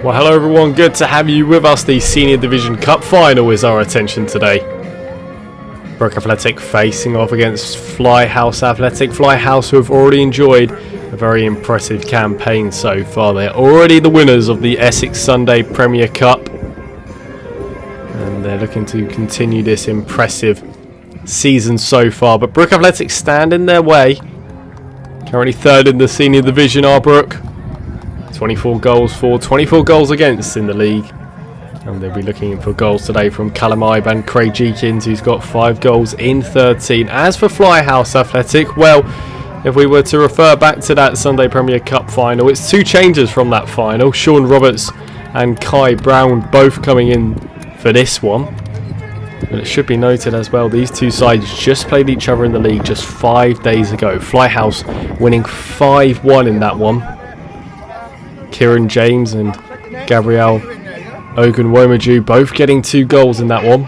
Well, hello everyone, good to have you with us. The Senior Division Cup Final is our attention today. Brook Athletic facing off against Flyhouse Athletic. Flyhouse, who have already enjoyed a very impressive campaign so far. They're already the winners of the Essex Sunday Premier Cup. And they're looking to continue this impressive season so far. But Brook Athletic stand in their way. Currently third in the Senior Division are Brook. 24 goals for, 24 goals against in the league. And they'll be looking for goals today from Callum Ibe and Craig Jeekins, who's got 5 goals in 13. As for Flyhouse Athletic, well, if we were to refer back to that Sunday Premier Cup final, it's 2 changes from that final. Sean Roberts and Kai Brown both coming in for this one. And it should be noted as well, these 2 sides just played each other in the league just 5 days ago. Flyhouse winning 5-1 in that one. Kieran James and Gabriel Ogunwomaju both getting 2 goals in that one.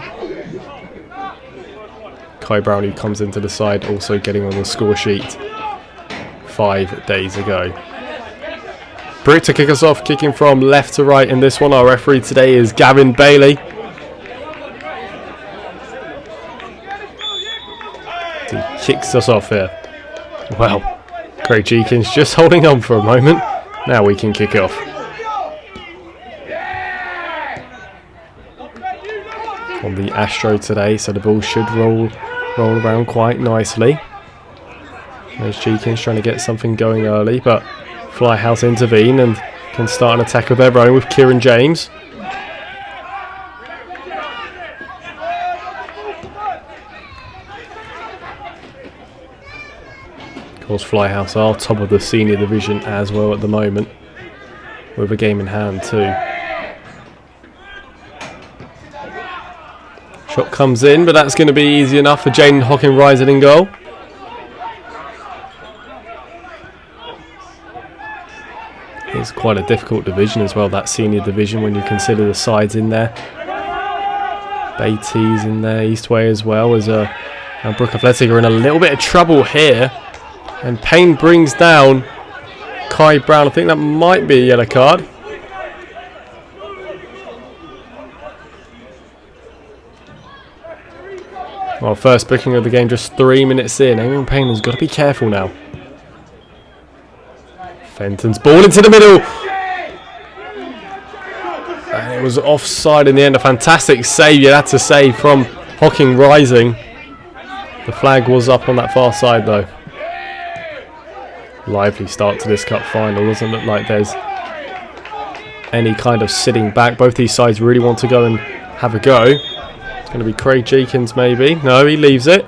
Kai Brown, who comes into the side, also getting on the score sheet 5 days ago. Brook to kick us off, kicking from left to right in this one. Our referee today is Gavin Bailey. He kicks us off here. Well, Craig Jeekins just holding on for a moment. Now we can kick off. On the Astro today, so the ball should roll around quite nicely. There's Jeekins trying to get something going early, but Flyhouse intervene and can start an attack of their own with Kieran James. Of course, Flyhouse are top of the Senior Division as well at the moment, with a game in hand too. Shot comes in, but that's going to be easy enough for Jaden Hockin rising in goal. It's quite a difficult division as well, that Senior Division, when you consider the sides in there. Beatty's in there, Eastway as well. As Brook Athletic are in a little bit of trouble here. And Payne brings down Kai Brown. I think that might be a yellow card. Well, first booking of the game just 3 minutes in. Aaron Payne has got to be careful now. Fenton's ball into the middle. And it was offside in the end. A fantastic save, you had to say, from Hocking Rising. The flag was up on that far side though. Lively start to this cup final. Doesn't look like there's any kind of sitting back. Both these sides really want to go and have a go. It's going to be Craig Jeekins maybe. No, he leaves it.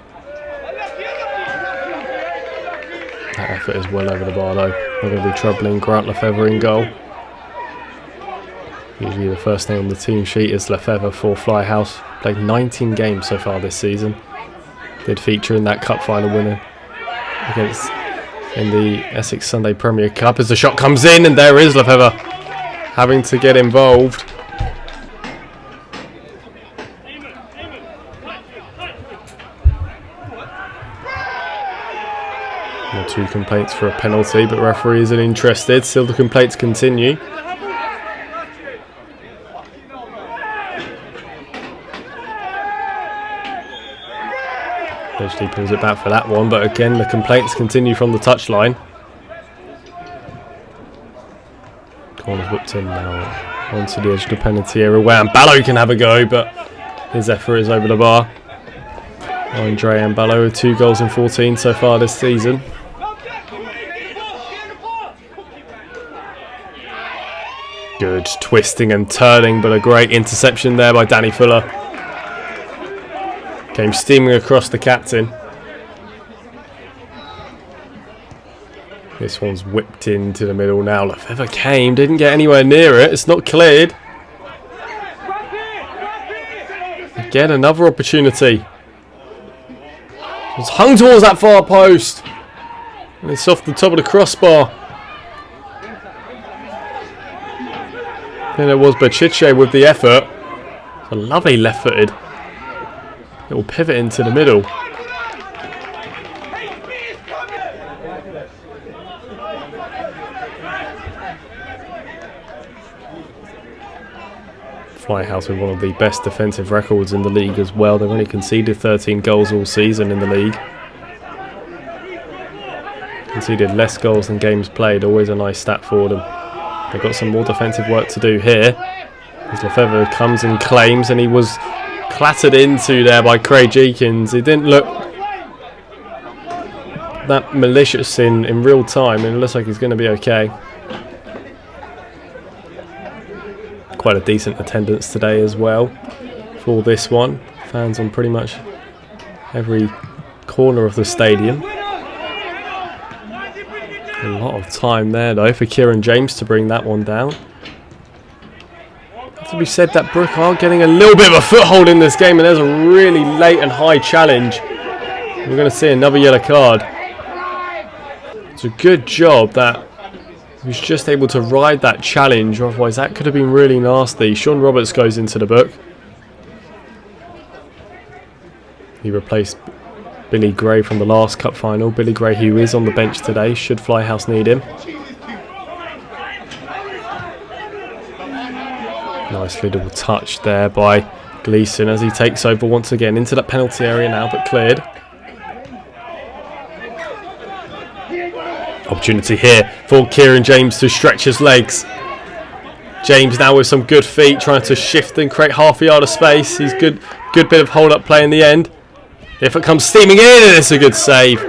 That effort is well over the bar though. We're going to be troubling Grant Lefebvre in goal. Usually the first name on the team sheet is Lefebvre for Flyhouse. Played 19 games so far this season. Did feature in that cup final winner against in the Essex Sunday Premier Cup, as the shot comes in, and there is Lefebvre having to get involved. And 2 complaints for a penalty, but referee isn't interested. Still the complaints continue. Eventually pulls it back for that one, but again the complaints continue from the touchline. Corner's whipped in now onto the edge of the penalty area where Amballo can have a go, but his effort is over the bar. Andre Amballo with 2 goals in 14 so far this season. Good twisting and turning, but a great interception there by Danny Fuller. Came steaming across the captain. This one's whipped into the middle now. Lefebvre came, didn't get anywhere near it. It's not cleared. Again, another opportunity. It's hung towards that far post. And it's off the top of the crossbar. Then it was Bachiche with the effort. A lovely left-footed. Little pivot into the middle. Flyhouse with one of the best defensive records in the league as well. They've only conceded 13 goals all season in the league. Conceded less goals than games played, always a nice stat for them. They've got some more defensive work to do here. As Lefebvre comes and claims, and he was clattered into there by Craig Jenkins. It didn't look that malicious in real time, and it looks like he's going to be okay. Quite a decent attendance today as well for this one. Fans on pretty much every corner of the stadium. A lot of time there though for Kieran James to bring that one down. To be said that Brook are getting a little bit of a foothold in this game, and there's a really late and high challenge. We're going to see another yellow card. It's a good job that he was just able to ride that challenge, otherwise that could have been really nasty. Sean Roberts goes into the book. He replaced Billy Gray from the last cup final. Billy Gray, who is on the bench today, should Flyhouse need him. Nice little touch there by Gleeson as he takes over once again into that penalty area now, but cleared. Opportunity here for Kieran James to stretch his legs. James now with some good feet, trying to shift and create half a yard of space. He's good bit of hold-up play in the end. If it comes steaming in, it's a good save.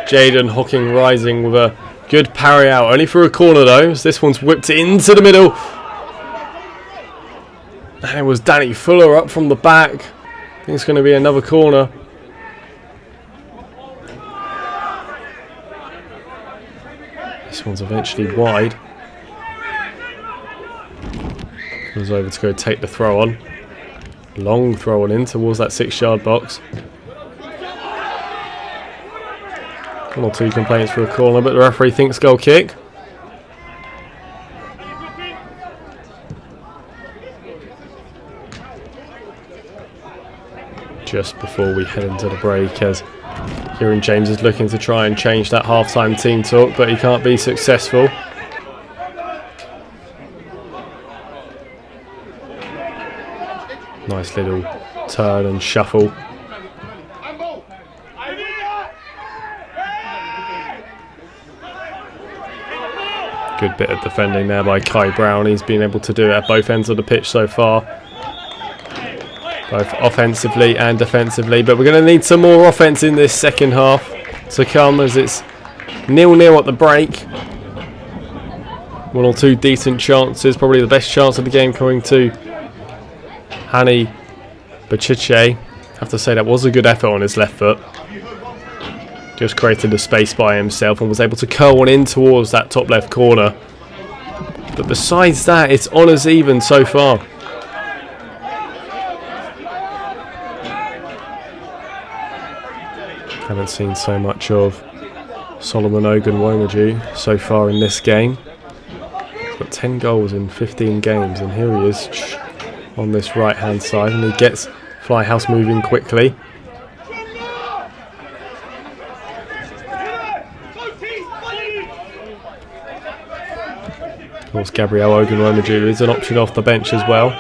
Jaden Hocking rising with a good parry out. Only through a corner though, as this one's whipped into the middle. And it was Danny Fuller up from the back. I think it's going to be another corner. This one's eventually wide. Goes over to go take the throw on. Long throw on in towards that 6-yard box. 1 or 2 complaints for a corner, but the referee thinks goal kick. Just before we head into the break, as Kieran James is looking to try and change that half-time team talk, but he can't be successful. Nice little turn and shuffle. Good bit of defending there by Kai Brown. He's been able to do it at both ends of the pitch so far, both offensively and defensively. But we're going to need some more offense in this second half to come, as it's 0-0 at the break. 1 or 2 decent chances, probably the best chance of the game coming to Hani Bachiche. Have to say that was a good effort on his left foot. Just created the space by himself and was able to curl one in towards that top left corner. But besides that, it's honours even so far. Haven't seen so much of Solomon Ogunwomaju so far in this game. He's got 10 goals in 15 games, and here he is on this right hand side, and he gets Flyhouse moving quickly. Of course, Gabriel Ogunwomaju is an option off the bench as well.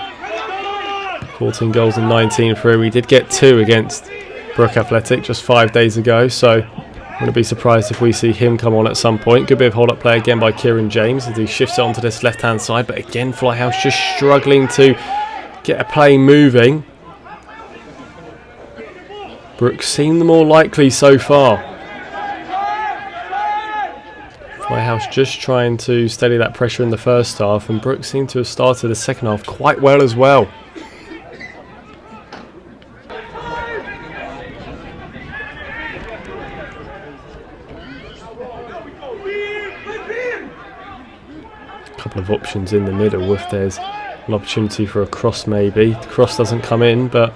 14 goals and 19 through. He did get 2 against Brook Athletic just 5 days ago, so I'm going to be surprised if we see him come on at some point. Good bit of hold-up play again by Kieran James as he shifts it onto this left-hand side, but again Flyhouse just struggling to get a play moving. Brook seemed the more likely so far. Flyhouse just trying to steady that pressure in the first half, and Brook seemed to have started the second half quite well as well. A couple of options in the middle if there's an opportunity for a cross maybe. The cross doesn't come in, but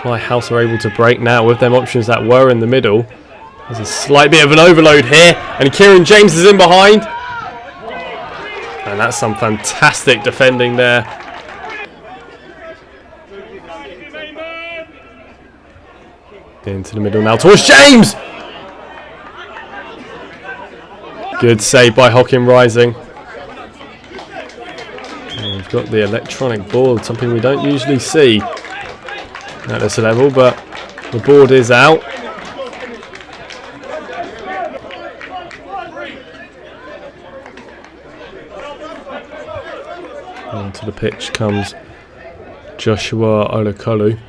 Flyhouse are able to break now with them options that were in the middle. There's a slight bit of an overload here, and Kieran James is in behind. And that's some fantastic defending there. Into the middle now towards James! Good save by Hocking rising. We've got the electronic board, something we don't usually see at this level, but the board is out. Onto the pitch comes Joshua Olokolu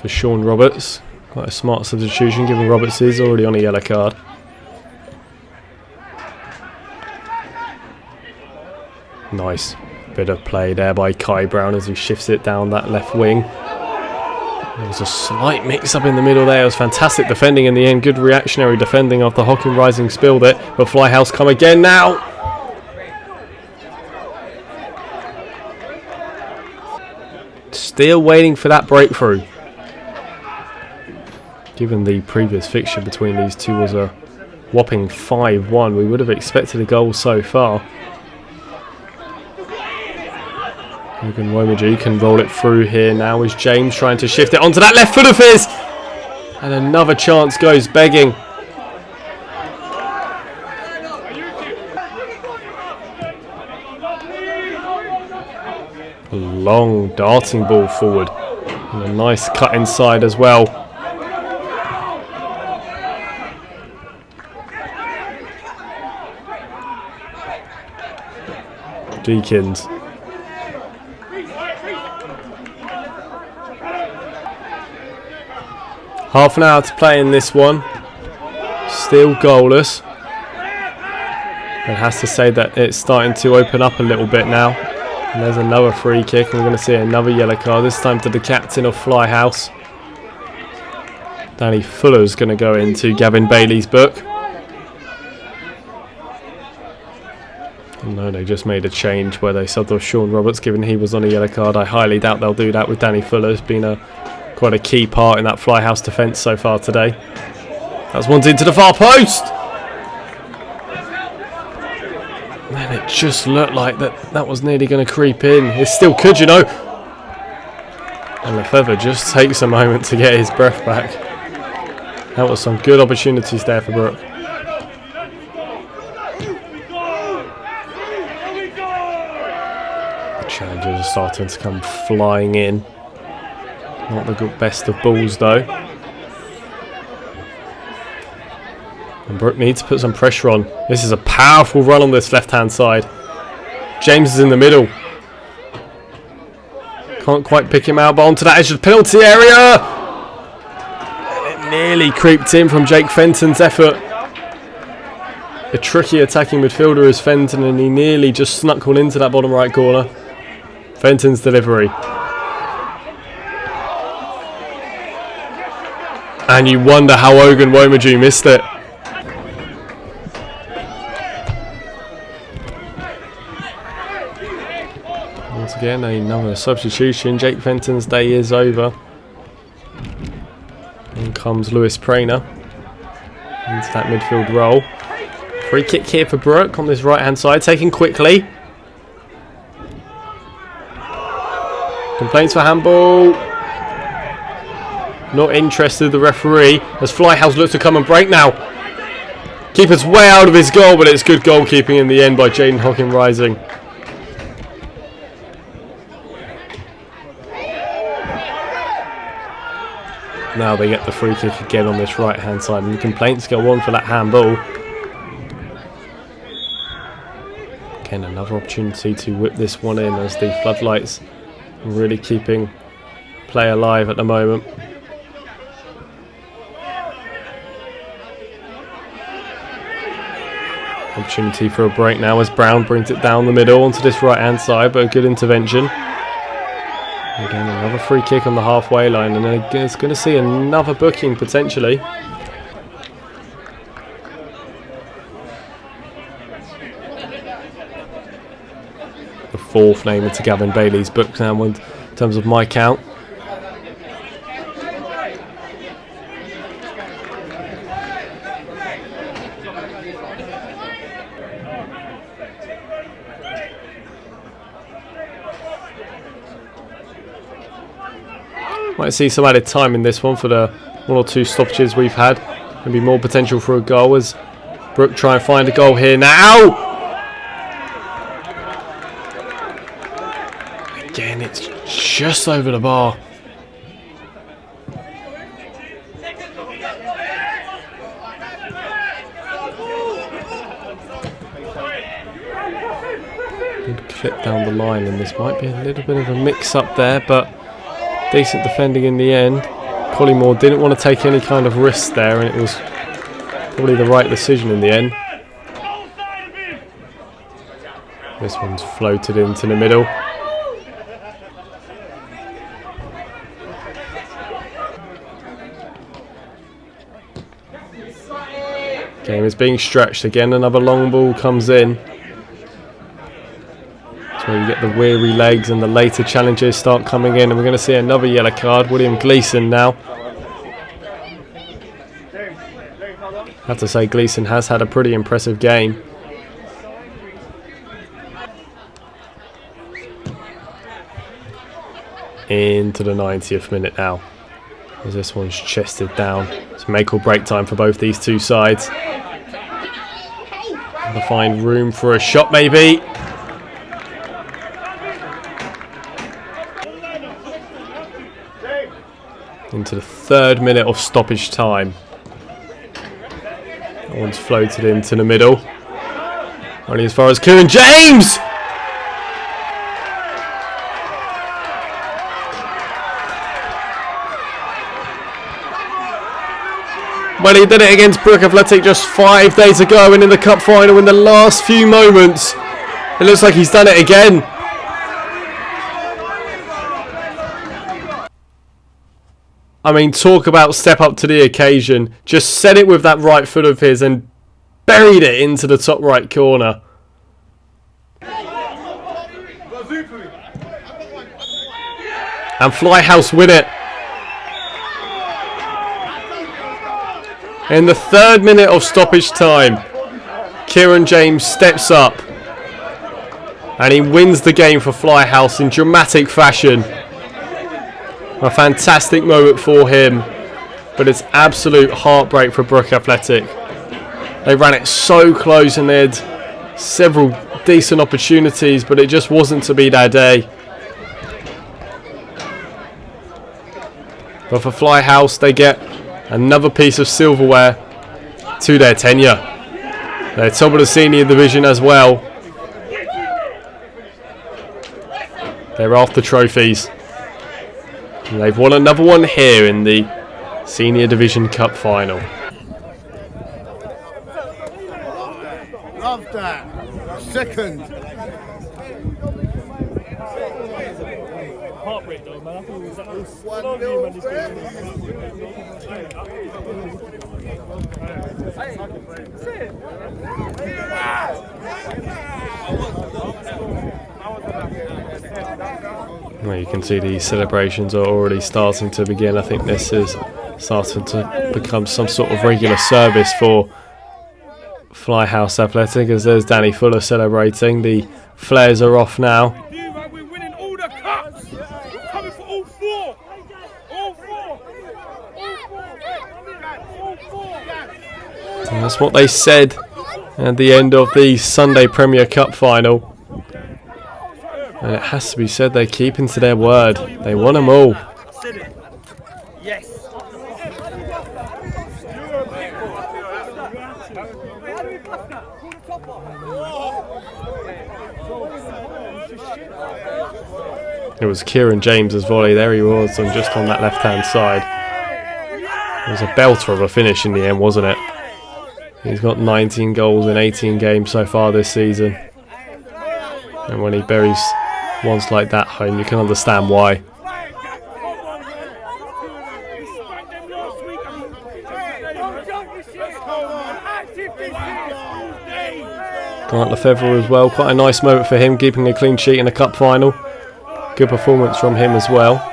for Sean Roberts. Quite a smart substitution, given Roberts is already on a yellow card. Nice bit of play there by Kai Brown as he shifts it down that left wing. There was a slight mix-up in the middle there. It was fantastic defending in the end. Good reactionary defending after Hocking Rising spilled it. But Flyhouse come again now. Still waiting for that breakthrough. Given the previous fixture between these two was a whopping 5-1, we would have expected a goal so far. Ogun Womaju can roll it through here now as James trying to shift it onto that left foot of his. And another chance goes begging. A long darting ball forward. And a nice cut inside as well. Deakins. Half an hour to play in this one. Still goalless. It has to say that it's starting to open up a little bit now. And there's another free kick. And we're going to see another yellow card. This time to the captain of Flyhouse. Danny Fuller's going to go into Gavin Bailey's book. No, they just made a change where they subbed off Sean Roberts, given he was on a yellow card. I highly doubt they'll do that with Danny Fuller. It's been quite a key part in that Flyhouse defence so far today. That's one into the far post. Man, it just looked like that was nearly going to creep in. It still could, you know. And Lefebvre just takes a moment to get his breath back. That was some good opportunities there for Brook. The challenges are starting to come flying in. Not the good best of balls though. And Brook needs to put some pressure on. This is a powerful run on this left hand side. James is in the middle. Can't quite pick him out, but onto that edge of the penalty area. And it nearly creeped in from Jake Fenton's effort. A tricky attacking midfielder is Fenton, and he nearly just snuck one into that bottom right corner. Fenton's delivery. And you wonder how Ogun Womaju missed it. Once again, another substitution. Jake Fenton's day is over. In comes Lewis Prainer into that midfield role. Free kick here for Brook on this right hand side, taken quickly. Complaints for handball. Not interested, the referee, as Flyhouse looks to come and break now. Keeper's way out of his goal, but it's good goalkeeping in the end by Jaden Hocking Rising. Now they get the free kick again on this right hand side, and the complaints go on for that handball. Again, another opportunity to whip this one in as the floodlights are really keeping play alive at the moment. Opportunity for a break now as Brown brings it down the middle onto this right hand side, but a good intervention. Again, another free kick on the halfway line, and then it's going to see another booking potentially. The fourth name into Gavin Bailey's book now in terms of my count. Might see some added time in this one for the one or two stoppages we've had. Maybe more potential for a goal as Brook try and find a goal here now. again, it's just over the bar. Good clip down the line, and this might be a little bit of a mix-up there, but decent defending in the end. Collymore didn't want to take any kind of risk there, and it was probably the right decision in the end. This one's floated into the middle. Game is being stretched again. Another long ball comes in. That's where you get the weary legs and the later challenges start coming in. And we're going to see another yellow card. William Gleeson now. I have to say Gleeson has had a pretty impressive game. Into the 90th minute now, as this one's chested down. It's make or break time for both these two sides. To find room for a shot maybe. Into the 3rd minute of stoppage time. That one's floated into the middle. Only as far as Kieran James! Well, he did it against Brook Athletic just 5 days ago, and in the cup final in the last few moments, it looks like he's done it again. I mean, talk about step up to the occasion. Just set it with that right foot of his and buried it into the top right corner. And Flyhouse win it. In the 3rd minute of stoppage time, Kieran James steps up and he wins the game for Flyhouse in dramatic fashion. A fantastic moment for him, but it's absolute heartbreak for Brook Athletic. They ran it so close and they had several decent opportunities, but it just wasn't to be their day. But for Flyhouse, they get another piece of silverware to their tenure. They're top of the senior division as well. They're after trophies. And they've won another one here in the Senior Division Cup final. Love that. Second. Heartbreak though, man. I thought it was Well, you can see these celebrations are already starting to begin. I think this is starting to become some sort of regular service for Flyhouse Athletic, as there's Danny Fuller celebrating. The flares are off now. We're winning all the cups. We're coming for all four. All four. And that's what they said at the end of the Sunday Premier Cup final. And it has to be said, they're keeping to their word. They won them all. Yes. It was Kieran James's volley. There he was, on just on that left-hand side. It was a belter of a finish in the end, wasn't it? He's got 19 goals in 18 games so far this season. And when he buries ones like that home, you can understand why. Grant Lefevre as well, quite a nice moment for him, keeping a clean sheet in a cup final. Good performance from him as well.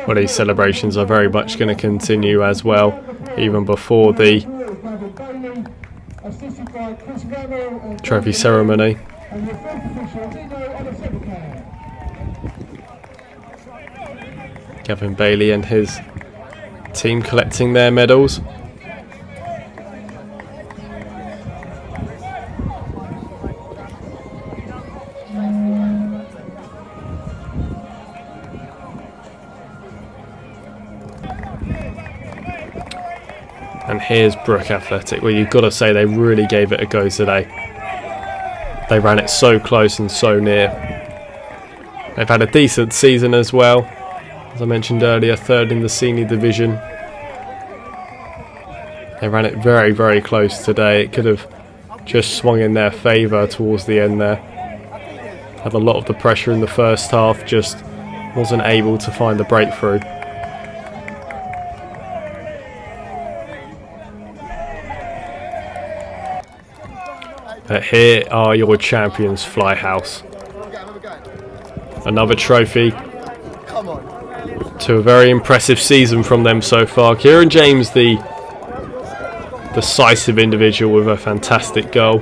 Well, these celebrations are very much going to continue as well, even before the Trophy ceremony. Gavin Bailey and his team collecting their medals. And here's Brook Athletic, where you've got to say they really gave it a go today. They ran it so close and so near. They've had a decent season as well. As I mentioned earlier, third in the senior division. They ran it very, very close today. It could have just swung in their favour towards the end there. Had a lot of the pressure in the first half, just wasn't able to find the breakthrough. But here are your champions, Flyhouse. Another trophy to a very impressive season from them so far. Kieran James, the decisive individual with a fantastic goal.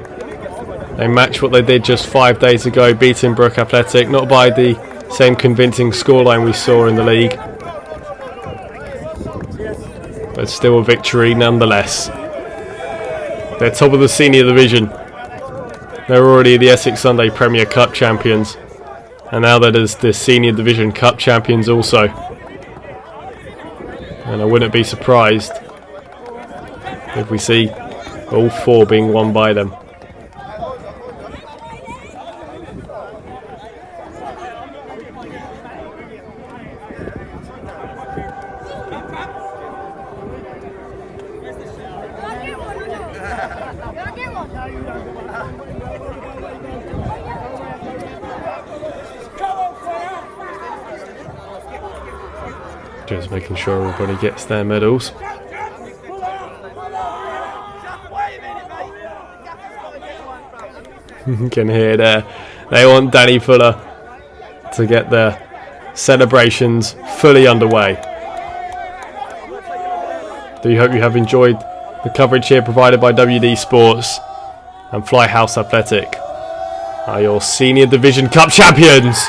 They match what they did just 5 days ago, beating Brook Athletic, not by the same convincing scoreline we saw in the league, but still a victory nonetheless. They're top of the senior division. They're already the Essex Sunday Premier Cup champions, and now that is the Senior Division Cup champions also. And I wouldn't be surprised if we see all four being won by them. Just making sure everybody gets their medals. You can hear there. They want Danny Fuller to get the celebrations fully underway. Do hope you have enjoyed the coverage here provided by WD Sports, and Flyhouse Athletic are your Senior Division Cup champions.